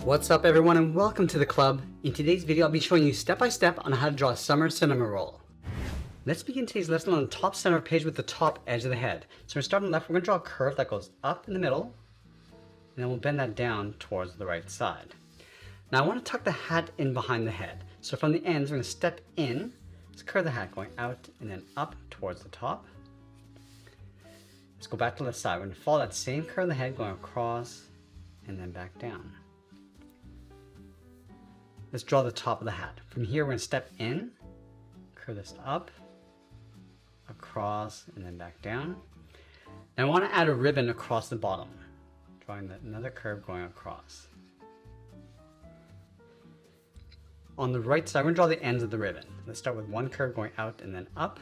What's up everyone and welcome to the club. In today's video I'll be showing you step by step on how to draw a summer Cinamoroll. Let's begin today's lesson on the top center of the page with the top edge of the head. So we're starting left, we're going to draw a curve that goes up in the middle and then we'll bend that down towards the right side. Now I want to tuck the hat in behind the head. So from the ends we're going to step in, let's curve the hat going out and then up towards the top. Let's go back to the side, we're going to follow that same curve of the head going across and then back down. Let's draw the top of the hat. From here we're going to step in, curve this up, across, and then back down. Now I want to add a ribbon across the bottom, drawing another curve going across. On the right side we're going to draw the ends of the ribbon. Let's start with one curve going out and then up.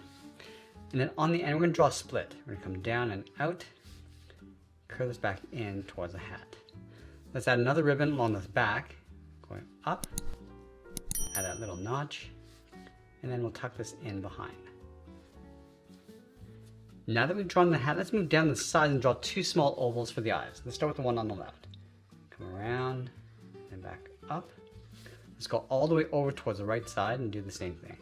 And then on the end we're going to draw a split. We're going to come down and out, curve this back in towards the hat. Let's add another ribbon along the back, going up, add that little notch, and then we'll tuck this in behind. Now that we've drawn the hat, let's move down the sides and draw two small ovals for the eyes. Let's start with the one on the left. Come around and back up. Let's go all the way over towards the right side and do the same thing.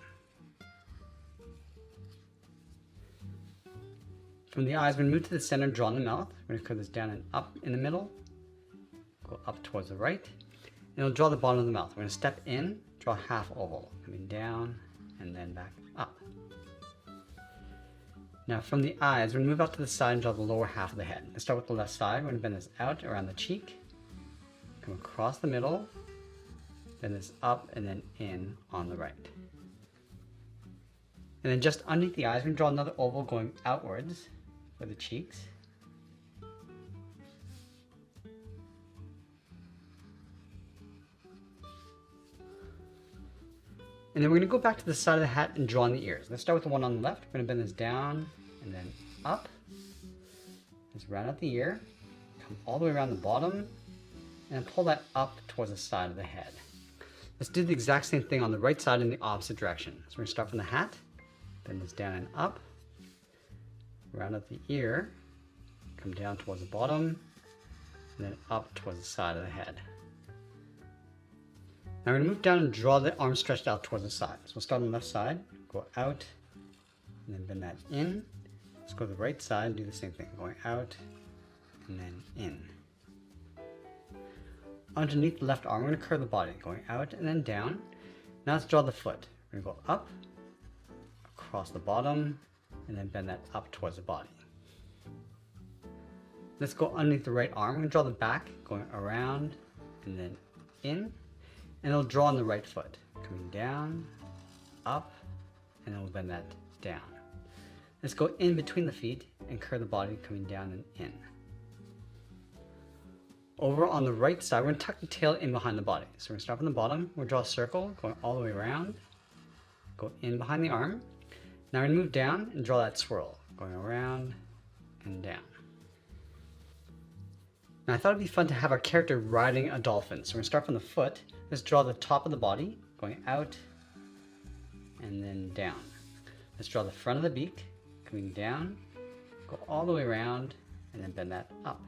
From the eyes, we're going to move to the center, draw in the mouth. We're going to curve this down and up in the middle, go up towards the right, and we'll draw the bottom of the mouth. We're going to step in, draw a half oval, coming down and then back up. Now from the eyes, we're going to move out to the side and draw the lower half of the head. Let's start with the left side. We're going to bend this out around the cheek, come across the middle, bend this up and then in on the right. And then just underneath the eyes, we're going to draw another oval going outwards for the cheeks. And then we're going to go back to the side of the hat and draw on the ears. Let's start with the one on the left. We're going to bend this down and then up. Let's round out the ear, come all the way around the bottom, and pull that up towards the side of the head. Let's do the exact same thing on the right side in the opposite direction. So we're going to start from the hat, bend this down and up, round out the ear, come down towards the bottom, and then up towards the side of the head. Now we're going to move down and draw the arm stretched out towards the side. So we'll start on the left side, go out, and then bend that in. Let's go to the right side and do the same thing, going out, and then in. Underneath the left arm, we're going to curve the body, going out and then down. Now let's draw the foot. We're going to go up, across the bottom, and then bend that up towards the body. Let's go underneath the right arm. We're going to draw the back, going around, and then in. And it'll draw on the right foot, coming down, up, and then we'll bend that down. Let's go in between the feet and curve the body coming down and in. Over on the right side, we're going to tuck the tail in behind the body. So we're going to start from the bottom, we'll draw a circle going all the way around, go in behind the arm. Now we're going to move down and draw that swirl, going around and down. Now I thought it'd be fun to have our character riding a dolphin. So we're going to start from the foot. Let's draw the top of the body, going out and then down. Let's draw the front of the beak, coming down, go all the way around, and then bend that up.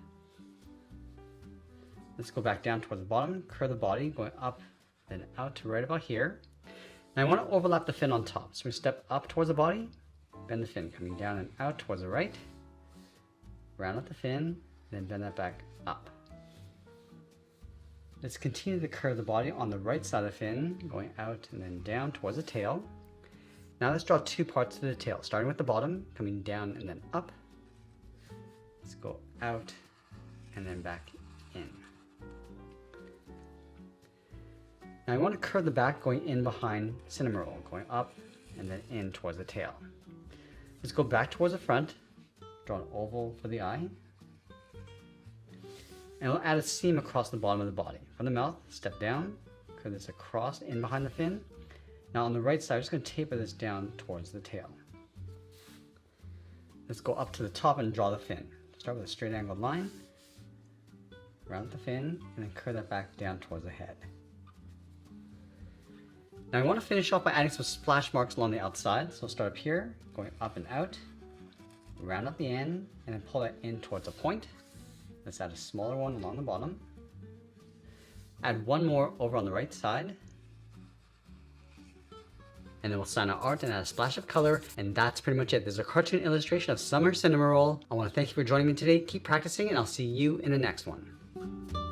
Let's go back down towards the bottom, curve the body, going up, then out to right about here. Now I want to overlap the fin on top. So we step up towards the body, bend the fin, coming down and out towards the right, round out the fin, then bend that back up. Let's continue to curve the body on the right side of the fin, going out and then down towards the tail. Now let's draw two parts to the tail, starting with the bottom, coming down and then up. Let's go out and then back in. Now I want to curve the back going in behind Cinamoroll, going up and then in towards the tail. Let's go back towards the front, draw an oval for the eye. And we'll add a seam across the bottom of the body. From the mouth, step down, curve this across in behind the fin. Now on the right side, I'm just going to taper this down towards the tail. Let's go up to the top and draw the fin. Start with a straight angled line, round the fin, and then curve that back down towards the head. Now I want to finish off by adding some splash marks along the outside. So we'll start up here, going up and out, round up the end, and then pull that in towards a point. Let's add a smaller one along the bottom. Add one more over on the right side. And then we'll sign our art and add a splash of color, and that's pretty much it. There's a cartoon illustration of Summer Cinamoroll. I want to thank you for joining me today. Keep practicing, and I'll see you in the next one.